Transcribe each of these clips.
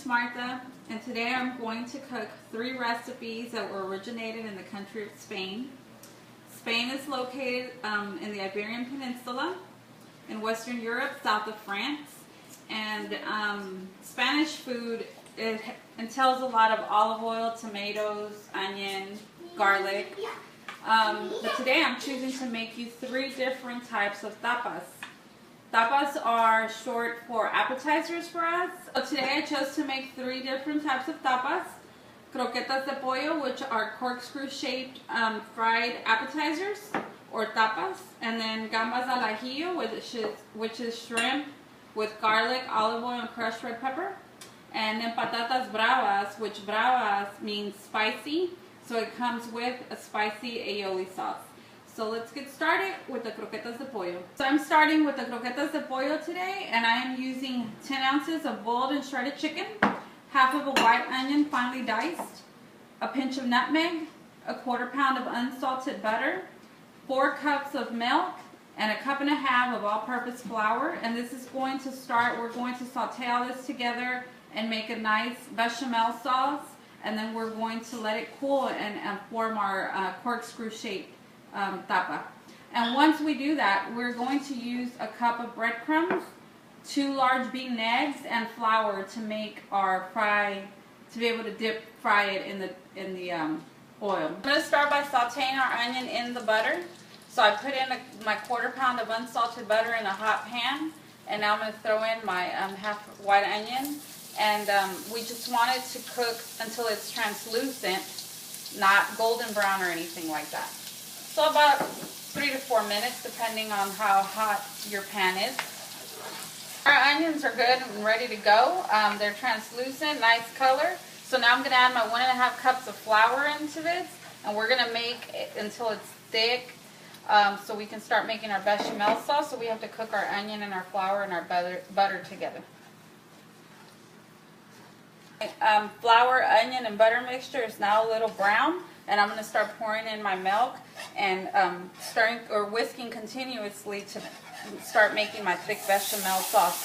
is Martha, and today I'm going to cook 3 recipes that were originated in the country of Spain. Spain is located in the Iberian Peninsula, in Western Europe, south of France, and Spanish food entails a lot of olive oil, tomatoes, onion, garlic. But today I'm choosing to make you 3 different types of tapas. Tapas are short for appetizers for us. So today I chose to make 3 different types of tapas. Croquetas de pollo, which are corkscrew shaped fried appetizers or tapas. And then gambas al ajillo, which is shrimp with garlic, olive oil, and crushed red pepper. And then patatas bravas, which bravas means spicy. So it comes with a spicy aioli sauce. So let's get started with the croquetas de pollo. So I'm starting with the croquetas de pollo today, and I am using 10 ounces of boiled and shredded chicken, half of a white onion finely diced, a pinch of nutmeg, a 1/4 pound of unsalted butter, 4 cups of milk, and a 1.5 cups of all-purpose flour. And this is going to start, we're going to saute all this together and make a nice bechamel sauce, and then we're going to let it cool and form our corkscrew shaped tapa. And once we do that, we're going to use a cup of breadcrumbs, 2 large beaten eggs, and flour to make our fry, to be able to fry it in the oil. I'm going to start by sauteing our onion in the butter. So I put in my 1/4 pound of unsalted butter in a hot pan, and now I'm going to throw in my half white onion. And we just want it to cook until it's translucent, not golden brown or anything like that. So about 3 to 4 minutes, depending on how hot your pan is. Our onions are good and ready to go. They're translucent, nice color. So now I'm going to add my 1.5 cups of flour into this, and we're going to make it until it's thick, so we can start making our bechamel sauce. So we have to cook our onion and our flour and our butter together. Flour, onion, and butter mixture is now a little brown, and I'm going to start pouring in my milk and stirring or whisking continuously to start making my thick bechamel sauce.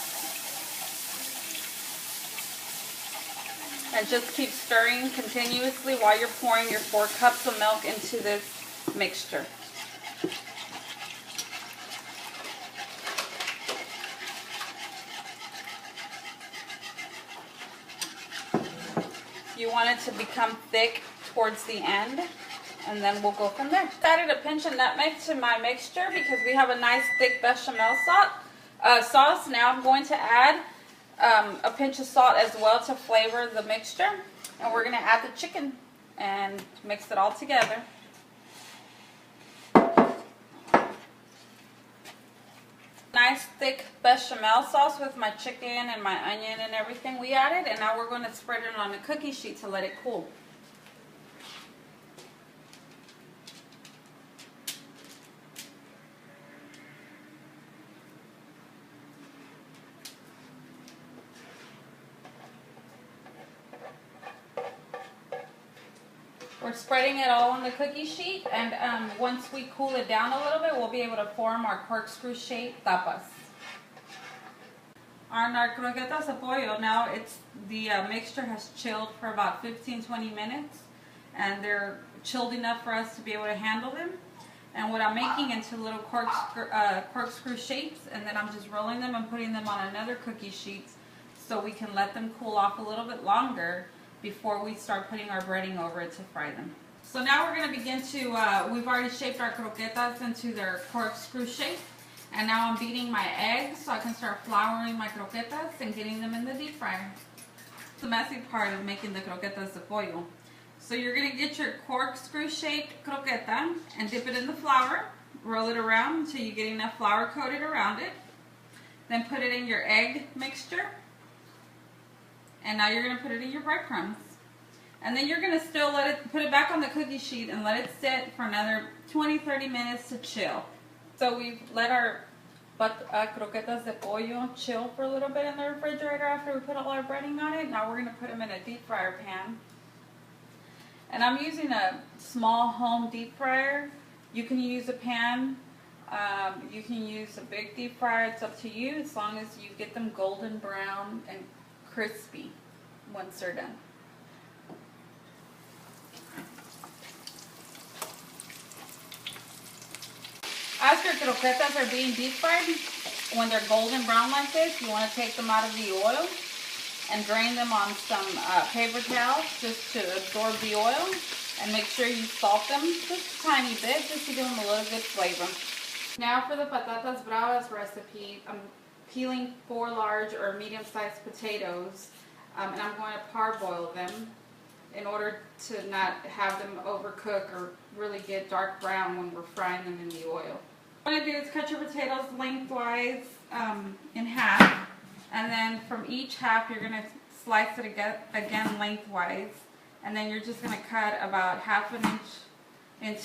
And just keep stirring continuously while you're pouring your 4 cups of milk into this mixture. You want it to become thick towards the end, and then we'll go from there. I added a pinch of nutmeg to my mixture because we have a nice thick bechamel sauce. Now I'm going to add a pinch of salt as well to flavor the mixture, and we're going to add the chicken and mix it all together. Nice thick bechamel sauce with my chicken and my onion and everything we added, and now we're going to spread it on a cookie sheet to let it cool. We're spreading it all on the cookie sheet, and once we cool it down a little bit, we'll be able to form our corkscrew shaped tapas. On our croquetas de pollo, now the mixture has chilled for about 15-20 minutes, and they're chilled enough for us to be able to handle them. And what I'm making into little corkscrew shapes, and then I'm just rolling them and putting them on another cookie sheet so we can let them cool off a little bit longer before we start putting our breading over it to fry them. So now we're going to begin to, we've already shaped our croquetas into their corkscrew shape, and now I'm beating my eggs so I can start flouring my croquetas and getting them in the deep fryer. It's the messy part of making the croquetas de pollo. So you're going to get your corkscrew shaped croqueta and dip it in the flour, roll it around until you get enough flour coated around it, then put it in your egg mixture. And now you're going to put it in your breadcrumbs. And then you're going to still put it back on the cookie sheet and let it sit for another 20-30 minutes to chill. So we've let our croquetas de pollo chill for a little bit in the refrigerator after we put all our breading on it. Now we're going to put them in a deep fryer pan. And I'm using a small home deep fryer. You can use a pan. You can use a big deep fryer. It's up to you, as long as you get them golden brown and crispy. once they're done. As your croquetas are being deep fried, when they're golden brown like this, you want to take them out of the oil and drain them on some paper towel just to absorb the oil, and make sure you salt them just a tiny bit just to give them a little good flavor. Now for the patatas bravas recipe, I'm peeling 4 large or medium-sized potatoes, and I'm going to parboil them in order to not have them overcook or really get dark brown when we're frying them in the oil. What I'm going to do is cut your potatoes lengthwise in half, and then from each half you're going to slice it again lengthwise, and then you're just going to cut about ½ inch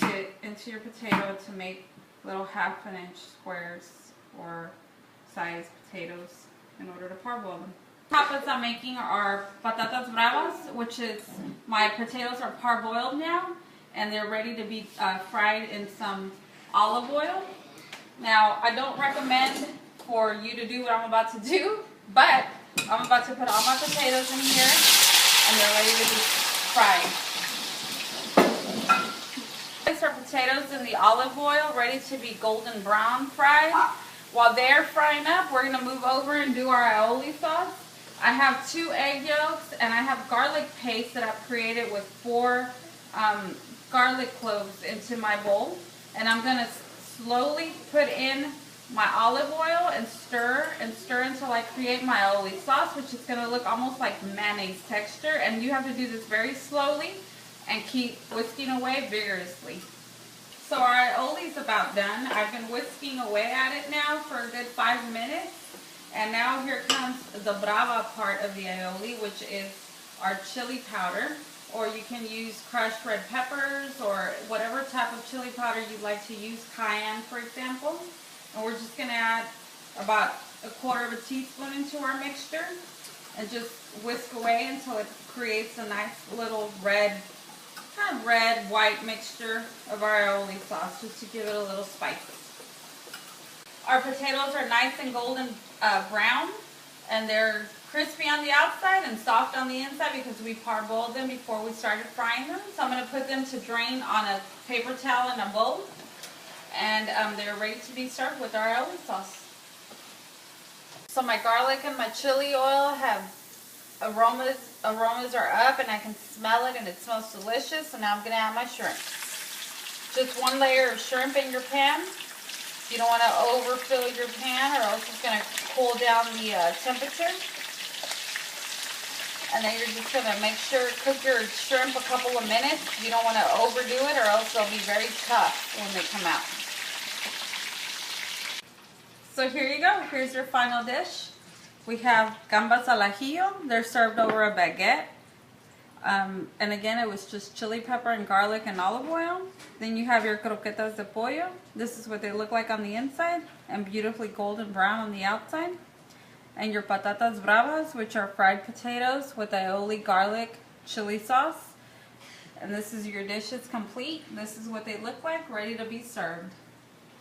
into your potato to make little ½ inch squares or size potatoes in order to parboil them. Tapas I'm making are patatas bravas, which is my potatoes are parboiled now and they're ready to be fried in some olive oil. Now I don't recommend for you to do what I'm about to do, but I'm about to put all my potatoes in here and they're ready to be fried. Place our potatoes in the olive oil, ready to be golden brown fried. While they're frying up, we're going to move over and do our aioli sauce. I have 2 egg yolks and I have garlic paste that I've created with 4 garlic cloves into my bowl. And I'm going to slowly put in my olive oil and stir until I create my aioli sauce, which is going to look almost like mayonnaise texture. And you have to do this very slowly and keep whisking away vigorously. So our aioli is about done. I've been whisking away at it now for a good 5 minutes. And now here comes the brava part of the aioli, which is our chili powder. Or you can use crushed red peppers or whatever type of chili powder you'd like to use, cayenne for example. And we're just going to add about 1/4 teaspoon into our mixture and just whisk away until it creates a nice little kind of red-white mixture of our aioli sauce, just to give it a little spice. Our potatoes are nice and golden brown, and they're crispy on the outside and soft on the inside because we parboiled them before we started frying them. So I'm going to put them to drain on a paper towel in a bowl, and they're ready to be served with our aioli sauce. So my garlic and my chili oil have aromas are up, and I can smell it and it smells delicious. So now I'm going to add my shrimp. Just 1 layer of shrimp in your pan. You don't want to overfill your pan or else it's going to cool down the temperature. And then you're just going to make sure cook your shrimp a couple of minutes. You don't want to overdo it or else they'll be very tough when they come out. So here you go. Here's your final dish. We have gambas al ajillo. They're served over a baguette. And again, it was just chili pepper and garlic and olive oil. Then you have your croquetas de pollo. This is what they look like on the inside and beautifully golden brown on the outside. And your patatas bravas, which are fried potatoes with aioli, garlic, chili sauce. And this is your dish. It's complete. This is what they look like, ready to be served.